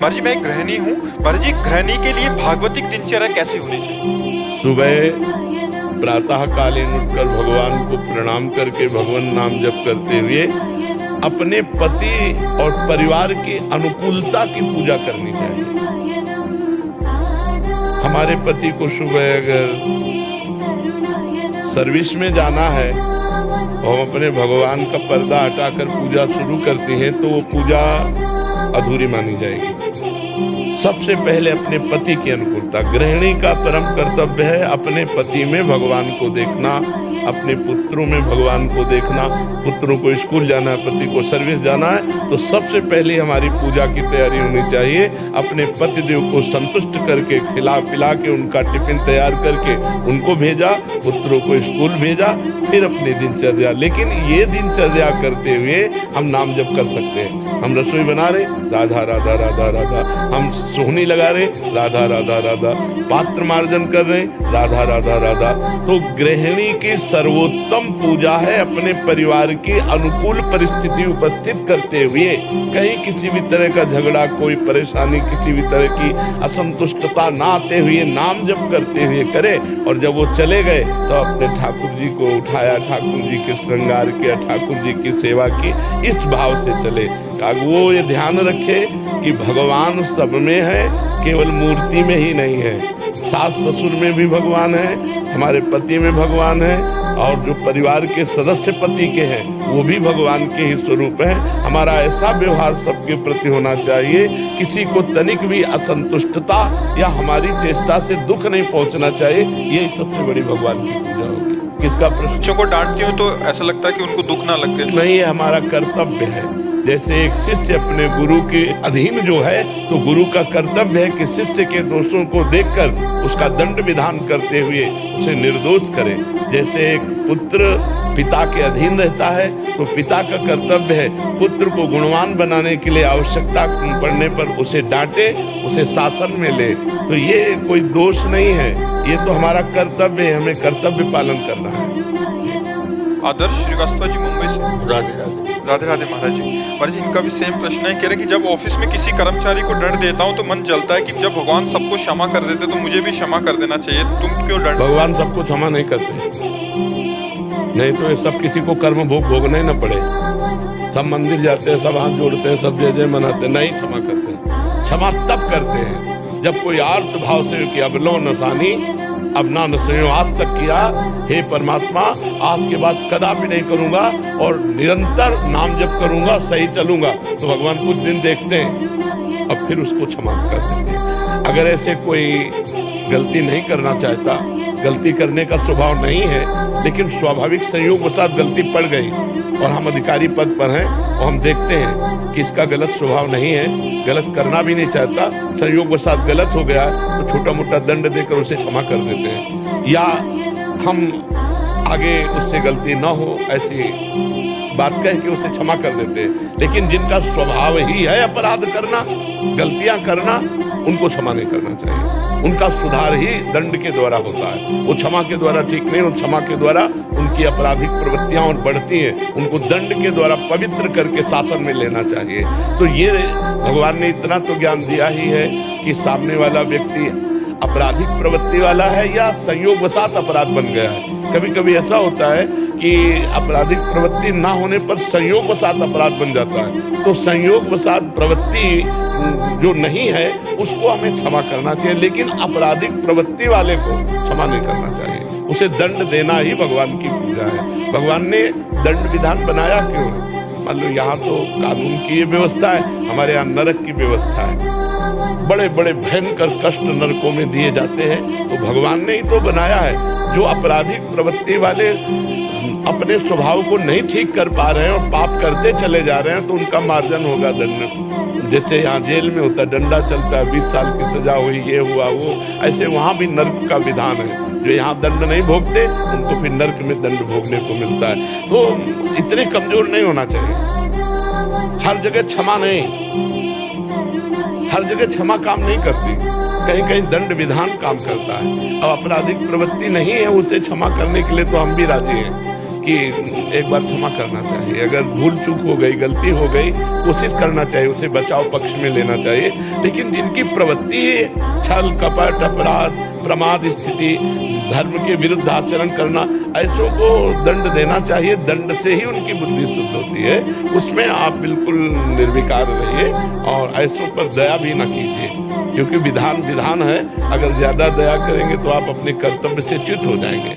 महाराज जी मैं एक गृहिणी हूँ, महाराज जी गृहिणी के लिए भागवतिक दिनचर्या कैसी होनी चाहिए? सुबह प्रातः कालीन उठकर भगवान को प्रणाम करके भगवान नाम जप करते हुए अपने पति और परिवार की अनुकूलता की पूजा करनी चाहिए। हमारे पति को सुबह अगर सर्विस में जाना है और हम अपने भगवान का पर्दा हटाकर पूजा शुरू करते हैं तो वो पूजा अधूरी मानी जाएगी। सबसे पहले अपने पति की अनुकूलता, गृहिणी का परम कर्तव्य है अपने पति में भगवान को देखना, अपने पुत्रों में भगवान को देखना। पुत्रों को स्कूल जाना है, पति को सर्विस जाना है, तो सबसे पहले हमारी पूजा की तैयारी होनी चाहिए। अपने पतिदेव को संतुष्ट करके खिला पिला के उनका टिफिन तैयार करके उनको भेजा, पुत्रों को स्कूल भेजा, फिर अपनी दिनचर्या। लेकिन ये दिनचर्या करते हुए हम नाम जप कर सकते हैं। हम रसोई बना रहे राधा राधा राधा राधा, हम सोहनी लगा रहे राधा राधा राधा, पात्र मार्जन कर रहे राधा राधा राधा। तो गृहिणी की सर्वोत्तम पूजा है अपने परिवार की अनुकूल परिस्थिति उपस्थित करते हुए, कहीं किसी भी तरह का झगड़ा, कोई परेशानी, किसी भी तरह की असंतुष्टता ना आते हुए नाम जप करते हुए करे। और जब वो चले गए तो अपने ठाकुर जी को उठाया, ठाकुर जी के श्रृंगार किया, ठाकुर जी की सेवा की, इस भाव से चले। वो ये ध्यान रखे कि भगवान सब में है, केवल मूर्ति में ही नहीं है। सास ससुर में भी भगवान है, हमारे पति में भगवान है, और जो परिवार के सदस्य पति के हैं वो भी भगवान के ही स्वरूप हैं। हमारा ऐसा व्यवहार सबके प्रति होना चाहिए, किसी को तनिक भी असंतुष्टता या हमारी चेष्टा से दुख नहीं पहुंचना चाहिए। यही सबसे बड़ी भगवान की पूजा होगी। किसका प्रश्न? बच्चों को डांटती हूँ तो ऐसा लगता है कि उनको दुख ना लगे। नहीं, ये हमारा कर्तव्य है। जैसे एक शिष्य अपने गुरु के अधीन जो है, तो गुरु का कर्तव्य है कि शिष्य के दोषों को देखकर उसका दंड विधान करते हुए उसे निर्दोष करे। जैसे एक पुत्र पिता के अधीन रहता है तो पिता का कर्तव्य है पुत्र को गुणवान बनाने के लिए आवश्यकता पड़ने पर उसे डांटे, उसे शासन में ले। तो ये कोई दोष नहीं है, ये तो हमारा कर्तव्य है, हमें कर्तव्य पालन करना है। आदर्श श्रीवास्तव जी मुंबई से। राधे राधे महाराज जी। महाराज जी इनका भी सेम प्रश्न है, कह रहे कि जब ऑफिस में किसी कर्मचारी को दंड देता हूँ तो मन जलता है कि जब भगवान सबको क्षमा कर देते तो मुझे भी क्षमा कर देना चाहिए, तुम क्यों दंड? भगवान सबको क्षमा नहीं करते, नहीं तो ये सब किसी को कर्म भोग भोगना ही न पड़े। सब मंदिर जाते हैं, सब हाथ जोड़ते हैं, सब जय जय मनाते, नहीं क्षमा करते। क्षमा तब करते हैं जब कोई आर्त भाव से कि अब लो नसानी, अब ना नसो आज तक किया, हे परमात्मा आज के बाद कदापि नहीं करूंगा और निरंतर नाम जप करूंगा, सही चलूंगा। तो भगवान कुछ दिन देखते हैं और फिर उसको क्षमा कर देते हैं। अगर ऐसे कोई गलती नहीं करना चाहता, गलती करने का स्वभाव नहीं है, लेकिन स्वाभाविक संयोग के साथ गलती पड़ गई और हम अधिकारी पद पर हैं और हम देखते हैं कि इसका गलत स्वभाव नहीं है, गलत करना भी नहीं चाहता, संयोग के साथ गलत हो गया, तो छोटा मोटा दंड देकर उसे क्षमा कर देते हैं, या हम आगे उससे गलती न हो ऐसी बात कह के उसे क्षमा कर देते हैं। लेकिन जिनका स्वभाव ही है अपराध करना, गलतियां करना, उनको क्षमा नहीं करना चाहिए। उनका सुधार ही दंड के द्वारा होता है, वो क्षमा के द्वारा ठीक नहीं। उन क्षमा के द्वारा उनकी आपराधिक प्रवृत्तियां और बढ़ती हैं, उनको दंड के द्वारा पवित्र करके शासन में लेना चाहिए। तो ये भगवान ने इतना तो ज्ञान दिया ही है कि सामने वाला व्यक्ति आपराधिक प्रवृत्ति वाला है या संयोगवशात अपराध बन गया है। कभी कभी ऐसा होता है कि आपराधिक प्रवृत्ति ना होने पर संयोगवशात अपराध बन जाता है। तो संयोगवशात प्रवृत्ति जो नहीं है उसको हमें क्षमा करना चाहिए, लेकिन आपराधिक प्रवृत्ति वाले को क्षमा नहीं करना चाहिए। उसे दंड देना ही भगवान की पूजा है। भगवान ने दंड विधान बनाया क्यों है? मान लो यहाँ तो कानून की ये व्यवस्था है, हमारे यहाँ नरक की व्यवस्था है, बड़े बड़े भयंकर कष्ट नरकों में दिए जाते हैं। तो भगवान ने ही तो बनाया है। जो आपराधिक प्रवृत्ति वाले अपने स्वभाव को नहीं ठीक कर पा रहे हैं और पाप करते चले जा रहे हैं, तो उनका मार्जन होगा दंड। जैसे यहाँ जेल में होता है, डंडा चलता है, 20 साल की सजा हुई, ये हुआ वो, ऐसे वहाँ भी नर्क का विधान है। जो यहाँ दंड नहीं भोगते उनको फिर नर्क में दंड भोगने को मिलता है। तो इतने कमजोर नहीं होना चाहिए। हर जगह क्षमा नहीं, हर जगह क्षमा काम नहीं करती, कहीं कहीं दंड विधान काम करता है। अब आपराधिक प्रवृत्ति नहीं है, उसे क्षमा करने के लिए तो हम भी राजी हैं कि एक बार क्षमा करना चाहिए। अगर भूल चूक हो गई, गलती हो गई, कोशिश करना चाहिए, उसे बचाव पक्ष में लेना चाहिए। लेकिन जिनकी प्रवृत्ति है छल कपट अपराध प्रमाद स्थिति धर्म के विरुद्ध आचरण करना, ऐसों को दंड देना चाहिए। दंड से ही उनकी बुद्धि शुद्ध होती है। उसमें आप बिल्कुल निर्विकार रहिए और ऐसों पर दया भी ना कीजिए, क्योंकि विधान विधान है। अगर ज्यादा दया करेंगे तो आप अपने कर्तव्य से च्युत हो जाएंगे।